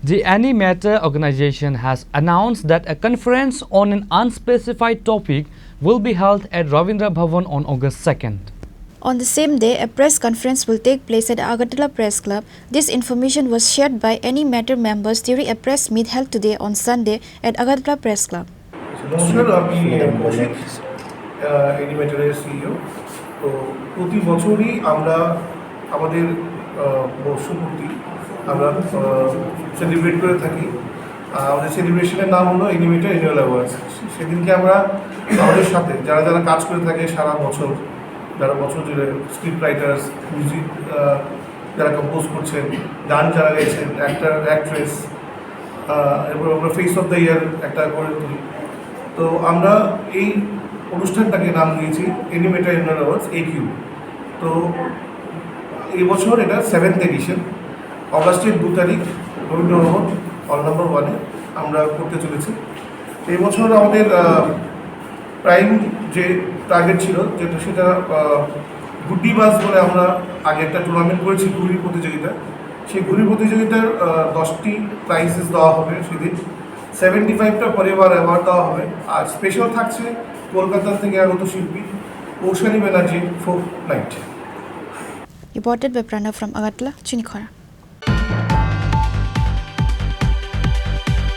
The Animator organization has announced that a conference on an unspecified topic will be held at Ravindra Bhavan on August 2nd. On the same day, a press conference will take place at Agartala Press Club. This information was shared by Animator members during a press meet held today on Sunday at Agartala Press Club. নমস্কার, আমি Kaushik, অ্যানিমেটরের CEO. তো প্রতি বছরই আমরা আমাদের বর্ষপূর্তি আমরা celebrate করে থাকি। আমাদের সেলিব্রেশনের নাম হলো অ্যানিমেটর অ্যানুয়াল অ্যাওয়ার্ডস। সেদিনকে আমরা আমাদের সাথে যারা যারা কাজ করে থাকে সারা বছর, যারা বছর জুড়ে স্ক্রিপ্ট রাইটার্স, মিউজিক যারা কম্পোজ করছেন, গান যারা গেছেন, অ্যাক্টার অ্যাক্ট্রেস, এরপর আমরা ফেস অফ দ্য ইয়ার একটা করে তুলি। তো আমরা এই অনুষ্ঠানটাকে নাম দিয়েছি অ্যানিমেটর অ্যানুয়াল অ্যাওয়ার্ডস AQ। তো এবছর এটা 7th এডিশন, অগাস্টের 2 তারিখ রবীন্দ্র ভবন হল নম্বর 1-এ আমরা করতে চলেছি। এই বছর আমাদের প্রাইম যে টার্গেট ছিল সেটা গুড্ডি বাস বলে আমরা আগে একটা টুর্নামেন্ট করেছি, ঘুড়ি প্রতিযোগিতা। সেই ঘুড়ি প্রতিযোগিতার 10টি প্রাইজেস দেওয়া হবে সেদিন। 75টা পরিবার অ্যাওয়ার্ড দেওয়া হবে। আর স্পেশাল থাকছে কলকাতা থেকে আগত শিল্পী Kaushali Banerjee folk night. Reported by Pranav from Agartala, Chinikhara.